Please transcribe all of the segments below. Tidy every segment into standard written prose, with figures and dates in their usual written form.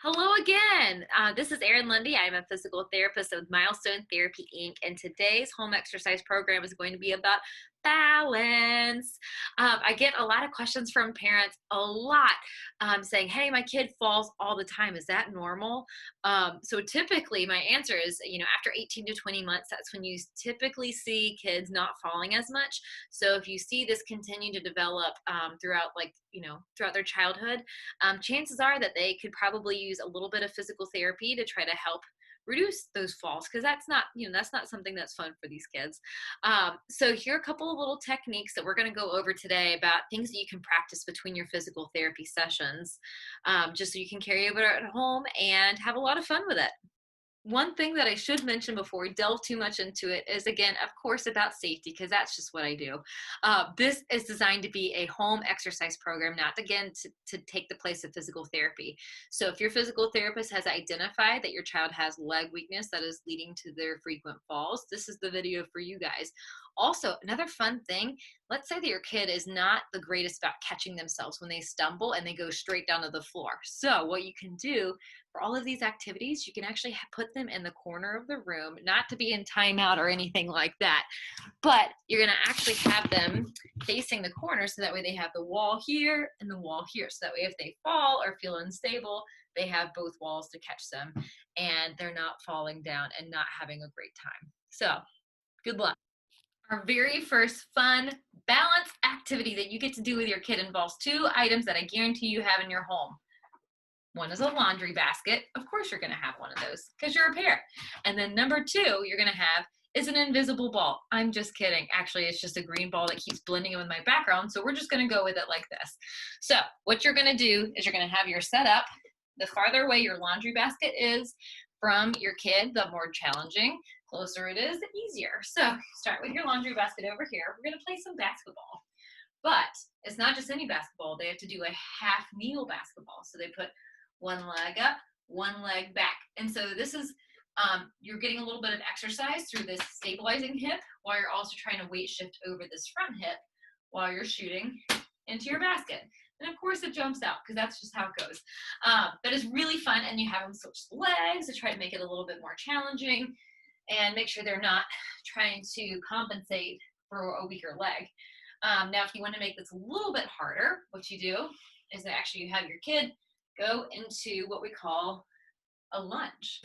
Hello again. This is Erin Lundy. I'm a physical therapist with Milestone Therapy Inc. And today's home exercise program is going to be about balance. I get a lot of questions from parents, a lot, saying, hey, my kid falls all the time. Is that normal? So typically my answer is, after 18 to 20 months, that's when you typically see kids not falling as much. So if you see this continue to develop throughout their childhood, chances are that they could probably use a little bit of physical therapy to try to help reduce those falls, because that's not something that's fun for these kids. So here are a couple of little techniques that we're going to go over today about things that you can practice between your physical therapy sessions, just so you can carry over at home and have a lot of fun with it. One thing that I should mention before we delve too much into it is, again, of course, about safety, because that's just what I do. This is designed to be a home exercise program, not again to take the place of physical therapy. So if your physical therapist has identified that your child has leg weakness that is leading to their frequent falls, this is the video for you guys. Also, another fun thing, let's say that your kid is not the greatest about catching themselves when they stumble and they go straight down to the floor. So what you can do for all of these activities, you can actually put them in the corner of the room, not to be in timeout or anything like that, but you're going to actually have them facing the corner, so that way they have the wall here and the wall here. So that way if they fall or feel unstable, they have both walls to catch them and they're not falling down and not having a great time. So good luck. Our very first fun balance activity that you get to do with your kid involves two items that I guarantee you have in your home. One is a laundry basket. Of course you're going to have one of those because you're a parent. And then number two you're going to have is an invisible ball. I'm just kidding. Actually, it's just a green ball that keeps blending in with my background. So we're just going to go with it like this. So what you're going to do is you're going to have your setup. The farther away your laundry basket is from your kid, the more challenging. Closer it is, the easier. So start with your laundry basket over here. We're going to play some basketball. But it's not just any basketball. They have to do a half kneel basketball. So they put one leg up, one leg back. And so this is, you're getting a little bit of exercise through this stabilizing hip while you're also trying to weight shift over this front hip while you're shooting into your basket. And of course it jumps out because that's just how it goes. But it's really fun, and you have them switch the legs to try to make it a little bit more challenging and make sure they're not trying to compensate for a weaker leg. Now, if you want to make this a little bit harder, what you do is that actually you have your kid go into what we call a lunge.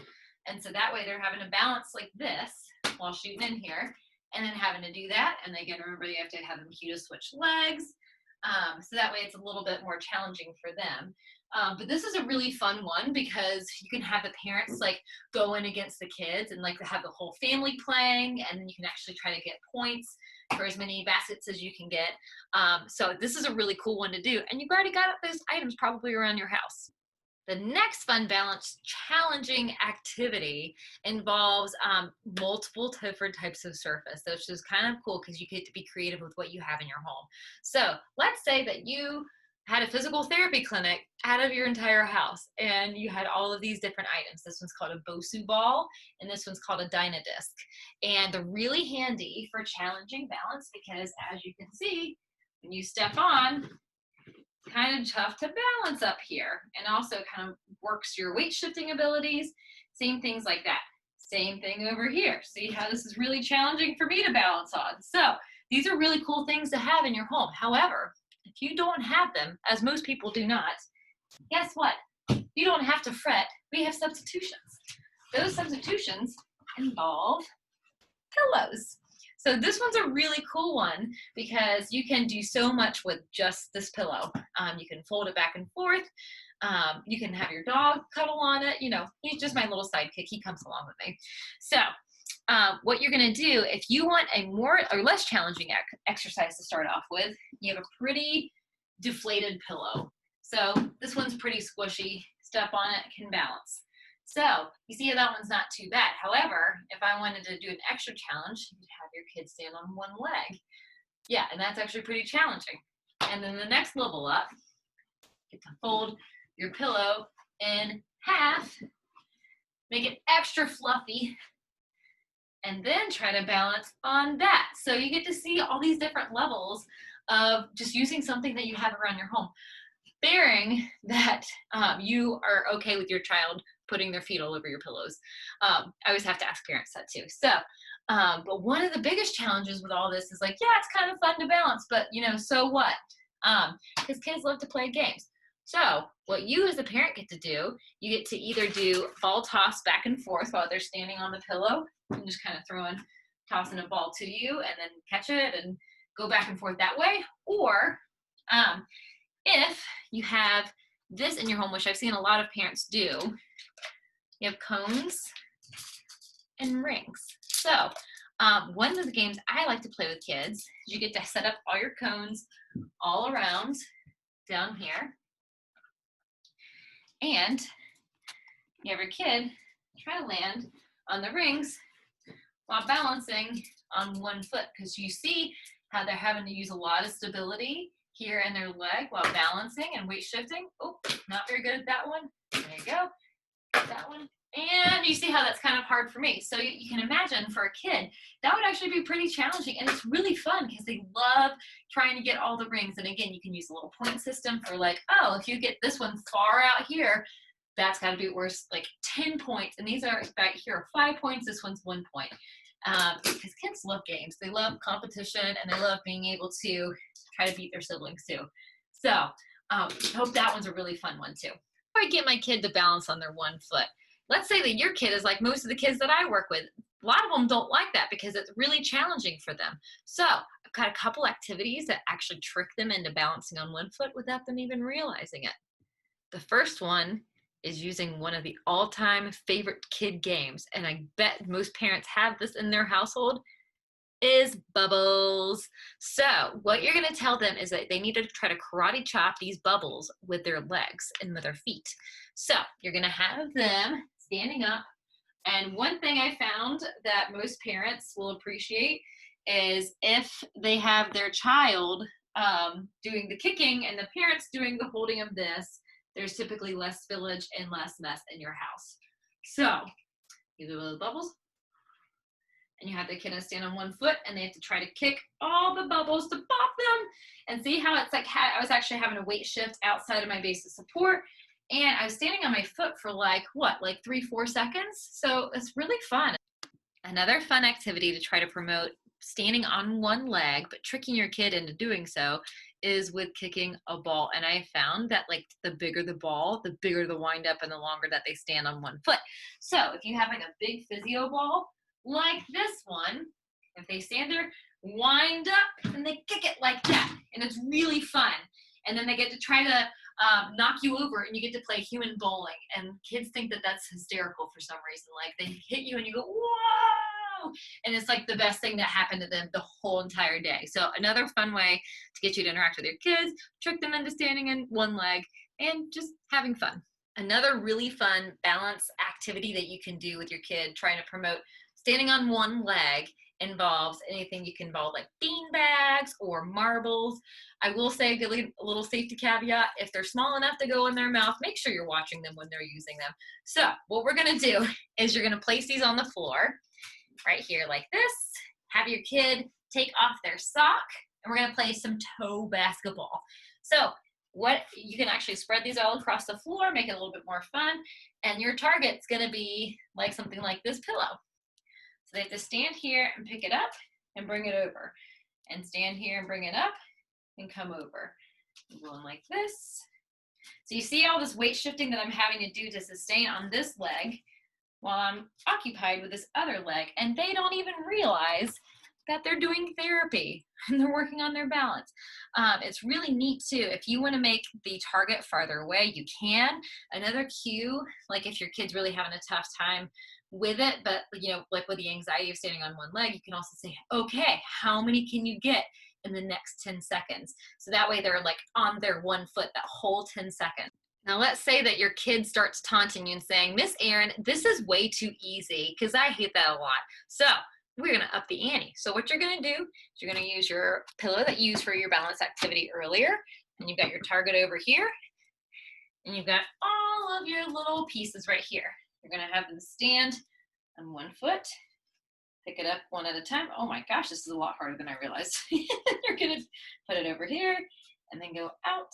And so that way they're having to balance like this while shooting in here, and then having to do that. And again, remember, you have to have them cue to switch legs. So that way it's a little bit more challenging for them. But this is a really fun one because you can have the parents like go in against the kids and like have the whole family playing, and then you can actually try to get points for as many baskets as you can get. So this is a really cool one to do, and you've already got those items probably around your house. The next fun balance challenging activity involves multiple different types of surface, which is kind of cool because you get to be creative with what you have in your home. So let's say that you had a physical therapy clinic out of your entire house and you had all of these different items. This one's called a Bosu ball and this one's called a Dynadisc. And they're really handy for challenging balance because, as you can see, when you step on, kind of tough to balance up here, and also kind of works your weight shifting abilities. Same things like that. Same thing over here. See how this is really challenging for me to balance on. So these are really cool things to have in your home. However, if you don't have them, as most people do not, guess what? You don't have to fret. We have substitutions. Those substitutions involve pillows. So this one's a really cool one because you can do so much with just this pillow. You can fold it back and forth. You can have your dog cuddle on it. He's just my little sidekick. He comes along with me. So what you're going to do, if you want a more or less challenging exercise to start off with, you have a pretty deflated pillow. So this one's pretty squishy. Step on it, can balance. So you see how that one's not too bad. However, if I wanted to do an extra challenge, you'd have your kid stand on one leg. Yeah, and that's actually pretty challenging. And then the next level up, you get to fold your pillow in half, make it extra fluffy, and then try to balance on that. So you get to see all these different levels of just using something that you have around your home. bearing that you are okay with your child putting their feet all over your pillows. I always have to ask parents that too. So, but one of the biggest challenges with all this is like, yeah, it's kind of fun to balance, but so what? Because kids love to play games. So what you as a parent get to do, you get to either do ball toss back and forth while they're standing on the pillow and just kind of tossing a ball to you and then catch it and go back and forth that way. Or if you have this in your home, which I've seen a lot of parents do, you have cones and rings. So one of the games I like to play with kids is you get to set up all your cones all around down here. And you have your kid try to land on the rings while balancing on one foot, because you see how they're having to use a lot of stability here in their leg while balancing and weight shifting. Oh, not very good at that one. There you go. That one. And you see how that's kind of hard for me. So you can imagine for a kid, that would actually be pretty challenging. And it's really fun because they love trying to get all the rings. And again, you can use a little point system for like, oh, if you get this one far out here, that's got to be worth like 10 points. And these are right here, 5 points. This one's 1 point. Because kids love games. They love competition and they love being able to try to beat their siblings too. So I hope that one's a really fun one too. If I get my kid to balance on their 1 foot, let's say that your kid is like most of the kids that I work with. A lot of them don't like that because it's really challenging for them. So I've got a couple activities that actually trick them into balancing on 1 foot without them even realizing it. The first one is using one of the all-time favorite kid games, and I bet most parents have this in their household, is bubbles. So what you're going to tell them is that they need to try to karate chop these bubbles with their legs and with their feet. So you're going to have them standing up. And one thing I found that most parents will appreciate is if they have their child doing the kicking and the parents doing the holding of this, there's typically less spillage and less mess in your house. So you do the bubbles, and you have the kiddo stand on 1 foot, and they have to try to kick all the bubbles to pop them. And see how it's like I was actually having a weight shift outside of my base of support, and I was standing on my foot for like 3-4 seconds. So it's really fun. Another fun activity to try to promote standing on one leg but tricking your kid into doing so is with kicking a ball. And I found that like the bigger the ball, the bigger the wind up and the longer that they stand on 1 foot. So if you have like a big physio ball like this one, if they stand there, wind up, and they kick it like that, and it's really fun. And then they get to try to knock you over, and you get to play human bowling, and kids think that that's hysterical for some reason. Like they hit you and you go, whoa, and it's like the best thing that happened to them the whole entire day. So another fun way to get you to interact with your kids, trick them into standing in one leg and just having fun. Another really fun balance activity that you can do with your kid trying to promote standing on one leg involves anything you can involve, like bean bags or marbles. I will say a little safety caveat: if they're small enough to go in their mouth, make sure you're watching them when they're using them. So what we're gonna do is you're gonna place these on the floor right here like this, have your kid take off their sock, and we're gonna play some toe basketball. So what you can actually spread these all across the floor, make it a little bit more fun, and your target's gonna be like something like this pillow. So they have to stand here and pick it up and bring it over, and stand here and bring it up and come over. Going like this. So you see all this weight shifting that I'm having to do to sustain on this leg while I'm occupied with this other leg, and they don't even realize that they're doing therapy and they're working on their balance. It's really neat too. If you want to make the target farther away, you can. Another cue, like if your kid's really having a tough time with it, but like with the anxiety of standing on one leg, you can also say, okay, how many can you get in the next 10 seconds? So that way they're like on their 1 foot that whole 10 seconds. Now let's say that your kid starts taunting you and saying, Miss Erin, this is way too easy, because I hate that a lot. So we're going to up the ante. So what you're going to do is you're going to use your pillow that you used for your balance activity earlier, and you've got your target over here, and you've got all of your little pieces right here. You're going to have them stand on 1 foot, pick it up one at a time. Oh my gosh, this is a lot harder than I realized. You're going to put it over here and then go out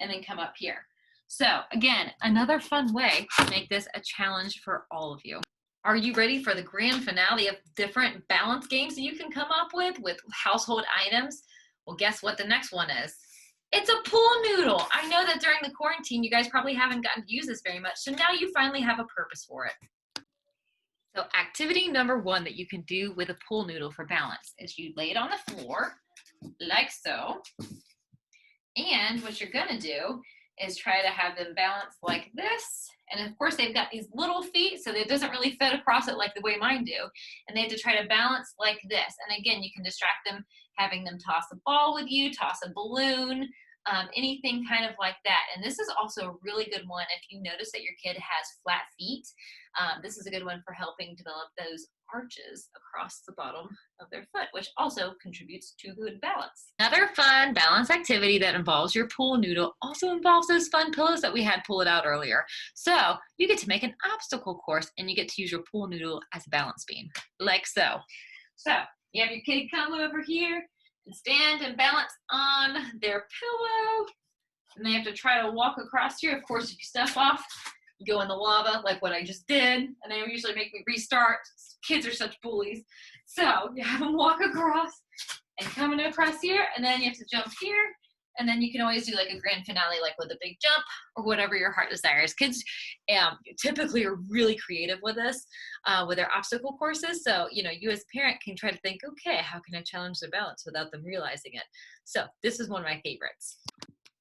and then come up here. So again, another fun way to make this a challenge for all of you. Are you ready for the grand finale of different balance games that you can come up with household items? Well, guess what the next one is? It's a pool noodle. I know that during the quarantine, you guys probably haven't gotten to use this very much, so now you finally have a purpose for it. So activity number 1 that you can do with a pool noodle for balance is you lay it on the floor, like so, and what you're gonna do is try to have them balance like this. And of course they've got these little feet, so it doesn't really fit across it like the way mine do. And they have to try to balance like this. And again, you can distract them, having them toss a ball with you, toss a balloon, anything kind of like that. And this is also a really good one if you notice that your kid has flat feet. This is a good one for helping develop those arches across the bottom of their foot, which also contributes to good balance. Another fun balance activity that involves your pool noodle also involves those fun pillows that we had pull it out earlier. So you get to make an obstacle course and you get to use your pool noodle as a balance beam, like so. So you have your kid come over here and stand and balance on their pillow, and they have to try to walk across here. Of course, if you step off, you go in the lava like what I just did, and they usually make me restart. Kids are such bullies. So you have them walk across and coming across here, and then you have to jump here, and then you can always do like a grand finale like with a big jump or whatever your heart desires. Kids typically are really creative with this, with their obstacle courses. So, you as a parent can try to think, okay, how can I challenge their balance without them realizing it? So this is one of my favorites.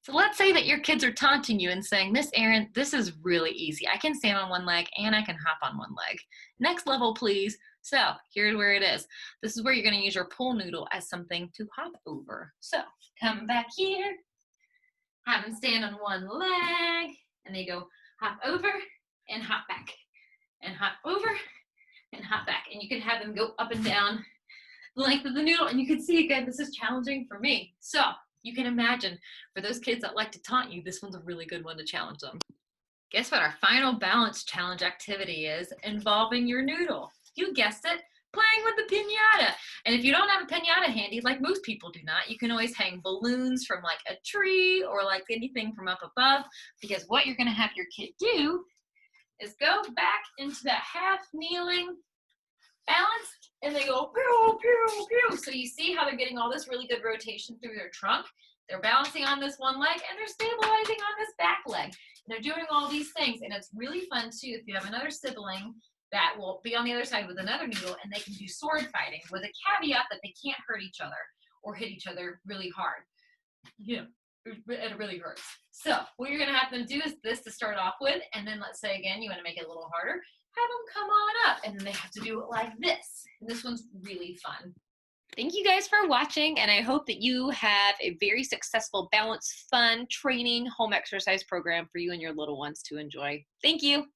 So let's say that your kids are taunting you and saying, Miss Erin, this is really easy. I can stand on one leg and I can hop on one leg. Next level, please. So here's where it is. This is where you're going to use your pool noodle as something to hop over. So come back here, have them stand on one leg, and they go hop over and hop back, and hop over and hop back. And you can have them go up and down the length of the noodle. And you can see, again, this is challenging for me. So you can imagine for those kids that like to taunt you, this one's a really good one to challenge them. Guess what our final balance challenge activity is involving your noodle? You guessed it, playing with the piñata. And if you don't have a piñata handy, like most people do not, you can always hang balloons from like a tree or like anything from up above, because what you're gonna have your kid do is go back into that half kneeling balance, and they go pew, pew, pew. So you see how they're getting all this really good rotation through their trunk. They're balancing on this one leg and they're stabilizing on this back leg. And they're doing all these things, and it's really fun too if you have another sibling that will be on the other side with another noodle, and they can do sword fighting with a caveat that they can't hurt each other or hit each other really hard. It really hurts. So what you're gonna have them do is this to start off with, and then let's say again you want to make it a little harder, have them come on up, and then they have to do it like this. And this one's really fun. Thank you guys for watching, and I hope that you have a very successful, balanced, fun training home exercise program for you and your little ones to enjoy. Thank you.